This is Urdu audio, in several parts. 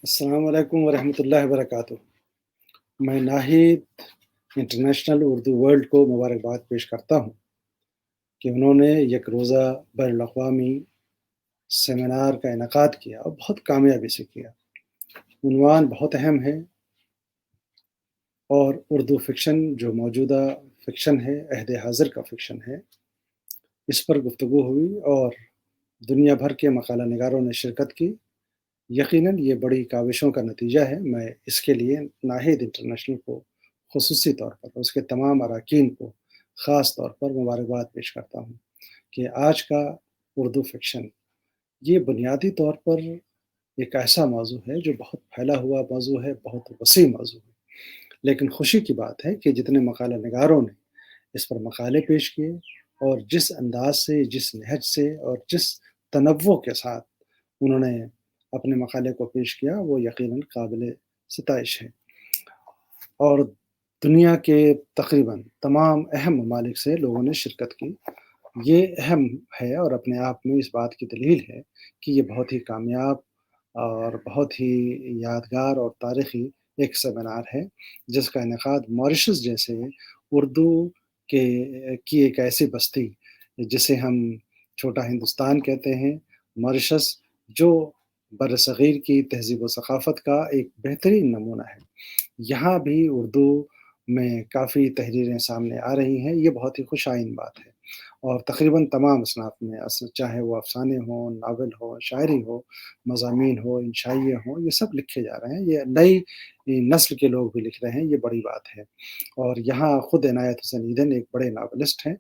السلام علیکم ورحمۃ اللہ وبرکاتہ۔ میں ناہید انٹرنیشنل اردو ورلڈ کو مبارکباد پیش کرتا ہوں کہ انہوں نے یک روزہ بین الاقوامی سیمینار کا انعقاد کیا اور بہت کامیابی سے کیا۔ عنوان بہت اہم ہے اور اردو فکشن جو موجودہ فکشن ہے، عہد حاضر کا فکشن ہے، اس پر گفتگو ہوئی اور دنیا بھر کے مقالہ نگاروں نے شرکت کی۔ یقیناً یہ بڑی کاوشوں کا نتیجہ ہے۔ میں اس کے لیے ناہید انٹرنیشنل کو خصوصی طور پر، اس کے تمام اراکین کو خاص طور پر مبارکباد پیش کرتا ہوں کہ آج کا اردو فکشن یہ بنیادی طور پر ایک ایسا موضوع ہے جو بہت پھیلا ہوا موضوع ہے، بہت وسیع موضوع ہے، لیکن خوشی کی بات ہے کہ جتنے مقالہ نگاروں نے اس پر مقالے پیش کیے اور جس انداز سے، جس نہج سے اور جس تنوع کے ساتھ انہوں نے اپنے مقالے کو پیش کیا، وہ یقیناً قابل ستائش ہے۔ اور دنیا کے تقریباً تمام اہم ممالک سے لوگوں نے شرکت کی۔ یہ اہم ہے اور اپنے آپ میں اس بات کی دلیل ہے کہ یہ بہت ہی کامیاب اور بہت ہی یادگار اور تاریخی ایک سیمینار ہے، جس کا انعقاد ماریشس جیسے اردو کی ایک ایسی بستی جسے ہم چھوٹا ہندوستان کہتے ہیں، ماریشس جو بر صغیر کی تہذیب و ثقافت کا ایک بہترین نمونہ ہے۔ یہاں بھی اردو میں کافی تحریریں سامنے آ رہی ہیں، یہ بہت ہی خوش آئند بات ہے۔ اور تقریباً تمام اصناف میں، چاہے وہ افسانے ہوں، ناول ہو، شاعری ہو، مضامین ہو، انشائیے ہوں، یہ سب لکھے جا رہے ہیں۔ یہ نئی نسل کے لوگ بھی لکھ رہے ہیں، یہ بڑی بات ہے۔ اور یہاں خود عنایت حسین ایدھن ایک بڑے ناولسٹ ہیں۔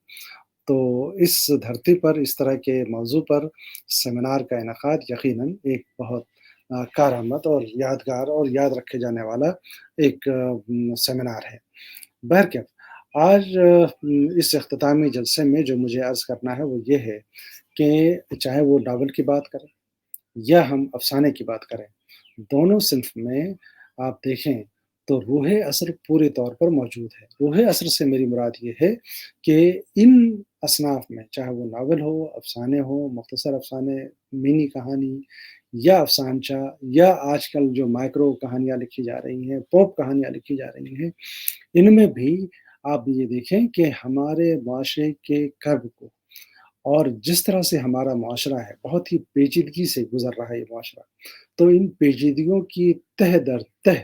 تو اس دھرتی پر اس طرح کے موضوع پر سیمینار کا انعقاد یقیناً ایک بہت کارآمد اور یادگار اور یاد رکھے جانے والا ایک سیمینار ہے۔ بہرکیف آج اس اختتامی جلسے میں جو مجھے عرض کرنا ہے وہ یہ ہے کہ چاہے وہ ناول کی بات کریں یا ہم افسانے کی بات کریں، دونوں صنف میں آپ دیکھیں تو روح اثر پورے طور پر موجود ہے۔ روح اثر سے میری مراد یہ ہے کہ ان اصناف میں، چاہے وہ ناول ہو، افسانے ہو، مختصر افسانے، مینی کہانی یا افسانچہ، یا آج کل جو مائکرو کہانیاں لکھی جا رہی ہیں، پوپ کہانیاں لکھی جا رہی ہیں، ان میں بھی آپ یہ دیکھیں کہ ہمارے معاشرے کے کرب کو اور جس طرح سے ہمارا معاشرہ ہے، بہت ہی پیچیدگی سے گزر رہا ہے یہ معاشرہ، تو ان پیچیدگیوں کی تہ در تہ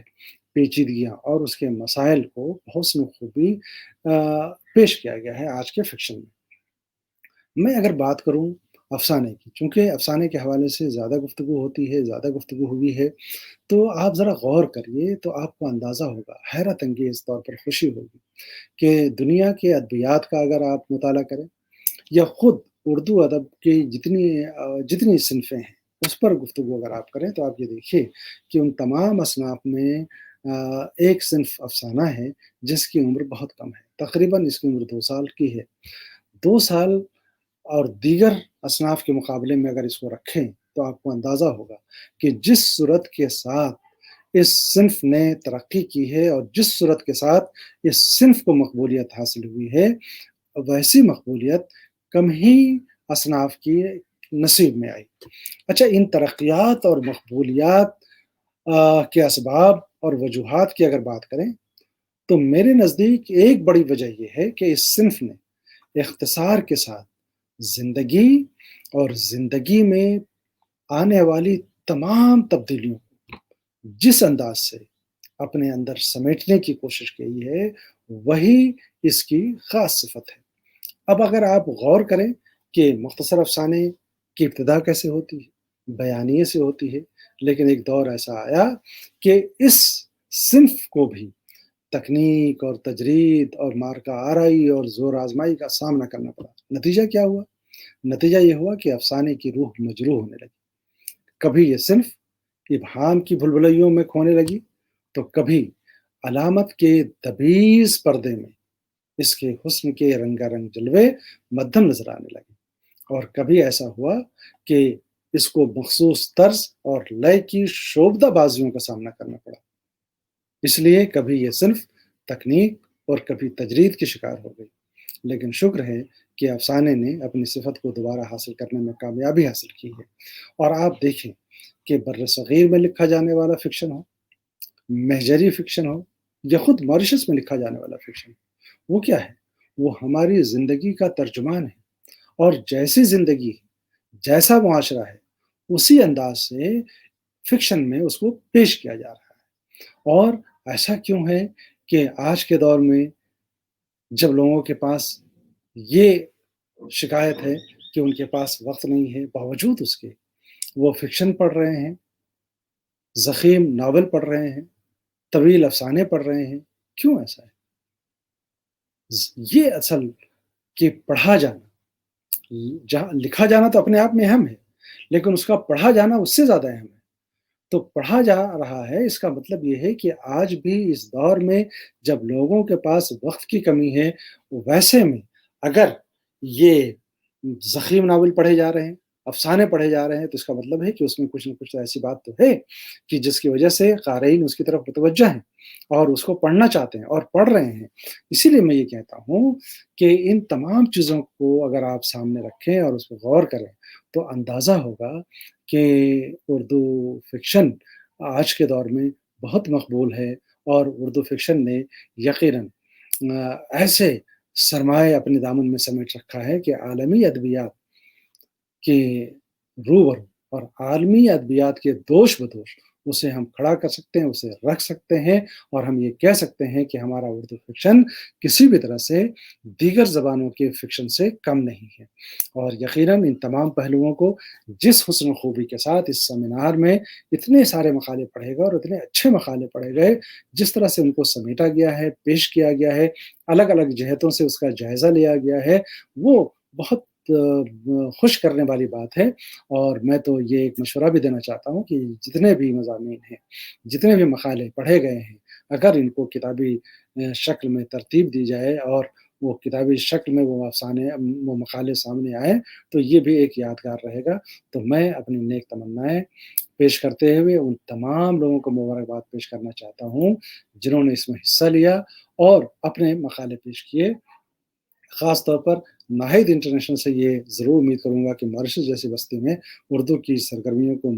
پیچیدگیاں اور اس کے مسائل کو حسن خوبی پیش کیا گیا ہے آج کے فکشن میں اگر بات کروں افسانے کی، چونکہ افسانے کے حوالے سے زیادہ گفتگو ہوتی ہے، زیادہ گفتگو ہوئی ہے، تو آپ ذرا غور کریے تو آپ کو اندازہ ہوگا، حیرت انگیز طور پر خوشی ہوگی کہ دنیا کے ادبیات کا اگر آپ مطالعہ کریں یا خود اردو ادب کی جتنی صنفیں ہیں اس پر گفتگو اگر آپ کریں، تو آپ یہ دیکھیے کہ ان تمام اصناف میں ایک صنف افسانہ ہے جس کی عمر بہت کم ہے، تقریباً اس کی عمر 2 سال کی ہے۔ 2 سال اور دیگر اصناف کے مقابلے میں اگر اس کو رکھیں تو آپ کو اندازہ ہوگا کہ جس صورت کے ساتھ اس صنف نے ترقی کی ہے اور جس صورت کے ساتھ اس صنف کو مقبولیت حاصل ہوئی ہے، ویسی مقبولیت کم ہی اصناف کی نصیب میں آئی۔ اچھا، ان ترقیات اور مقبولیات کے اسباب اور وجوہات کی اگر بات کریں تو میرے نزدیک ایک بڑی وجہ یہ ہے کہ اس صنف نے اختصار کے ساتھ زندگی اور زندگی میں آنے والی تمام تبدیلیوں کو جس انداز سے اپنے اندر سمیٹنے کی کوشش کی ہے، وہی اس کی خاص صفت ہے۔ اب اگر آپ غور کریں کہ مختصر افسانے کی ابتدا کیسے ہوتی ہے، بیانیے سے ہوتی ہے، لیکن ایک دور ایسا آیا کہ اس صنف کو بھی تکنیک اور تجرید اور مارکہ آرائی اور زور آزمائی کا سامنا کرنا پڑا۔ نتیجہ کیا ہوا؟ نتیجہ یہ ہوا کہ افسانے کی روح مجروح ہونے لگی۔ کبھی یہ صنف ابہام کی بھلبلیوں میں کھونے لگی، تو کبھی علامت کے دبیز پردے میں اس کے حسن کے رنگا رنگ جلوے مدھم نظر آنے لگے، اور کبھی ایسا ہوا کہ اس کو مخصوص طرز اور لے کی شوبدہ بازیوں کا سامنا کرنا پڑا۔ اس لیے کبھی یہ صنف تکنیک اور کبھی تجرید کی شکار ہو گئی، لیکن شکر ہے کہ افسانے نے اپنی صفت کو دوبارہ حاصل کرنے میں کامیابی حاصل کی ہے۔ اور آپ دیکھیں کہ برصغیر میں لکھا جانے والا فکشن ہو، مہجری فکشن ہو، یا خود ماریشس میں لکھا جانے والا فکشن ہو، وہ کیا ہے؟ وہ ہماری زندگی کا ترجمان ہے، اور جیسی زندگی جیسا معاشرہ ہے اسی انداز سے فکشن میں اس کو پیش کیا جا رہا ہے۔ اور ایسا کیوں ہے کہ آج کے دور میں جب لوگوں کے پاس یہ شکایت ہے کہ ان کے پاس وقت نہیں ہے، باوجود اس کے وہ فکشن پڑھ رہے ہیں، ضخیم ناول پڑھ رہے ہیں، طویل افسانے پڑھ رہے ہیں، کیوں ایسا ہے؟ یہ اصل کہ پڑھا جانا، جہاں لکھا جانا تو اپنے آپ میں اہم ہے، لیکن اس کا پڑھا جانا اس سے زیادہ اہم ہے۔ تو پڑھا جا رہا ہے، اس کا مطلب یہ ہے کہ آج بھی اس دور میں جب لوگوں کے پاس وقت کی کمی ہے، ویسے میں اگر یہ ضخیم ناول پڑھے جا رہے ہیں، افسانے پڑھے جا رہے ہیں، تو اس کا مطلب ہے کہ اس میں کچھ نہ کچھ ایسی بات تو ہے کہ جس کی وجہ سے قارئین اس کی طرف متوجہ ہیں اور اس کو پڑھنا چاہتے ہیں اور پڑھ رہے ہیں۔ اسی لیے میں یہ کہتا ہوں کہ ان تمام چیزوں کو اگر آپ سامنے رکھیں اور اس پہ غور کریں تو اندازہ ہوگا کہ اردو فکشن آج کے دور میں بہت مقبول ہے، اور اردو فکشن نے یقیناً ایسے سرمایہ اپنے دامن میں سمیٹ رکھا ہے کہ عالمی ادبیات کے روبرو اور عالمی ادبیات کے دوش بدوش اسے ہم کھڑا کر سکتے ہیں، اسے رکھ سکتے ہیں، اور ہم یہ کہہ سکتے ہیں کہ ہمارا اردو فکشن کسی بھی طرح سے دیگر زبانوں کے فکشن سے کم نہیں ہے۔ اور یقیناً ان تمام پہلوؤں کو جس حسن و خوبی کے ساتھ اس سیمینار میں اتنے سارے مقالے پڑھے گئے اور اتنے اچھے مقالے پڑھے گئے، جس طرح سے ان کو سمیٹا گیا ہے، پیش کیا گیا ہے، الگ الگ جہتوں سے اس کا جائزہ لیا گیا ہے، وہ بہت خوش کرنے والی بات ہے۔ اور میں تو یہ ایک مشورہ بھی دینا چاہتا ہوں کہ جتنے بھی مضامین ہیں، جتنے بھی مقالے پڑھے گئے ہیں، اگر ان کو کتابی شکل میں ترتیب دی جائے اور وہ کتابی شکل میں وہ افسانے وہ مقالے سامنے آئے تو یہ بھی ایک یادگار رہے گا۔ تو میں اپنی نیک تمنائیں پیش کرتے ہوئے ان تمام لوگوں کو مبارکباد پیش کرنا چاہتا ہوں جنہوں نے اس میں حصہ لیا اور اپنے مقالے پیش کیے۔ خاص طور پر ناہید انٹرنیشنل سے یہ ضرور امید کروں گا کہ ماریشس جیسی بستی میں اردو کی سرگرمیوں کو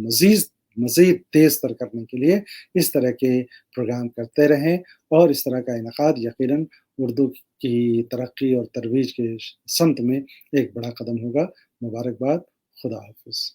مزید تیز تر کرنے کے لیے اس طرح کے پروگرام کرتے رہیں، اور اس طرح کا انعقاد یقیناً اردو کی ترقی اور ترویج کے سمت میں ایک بڑا قدم ہوگا۔ مبارکباد۔ خدا حافظ۔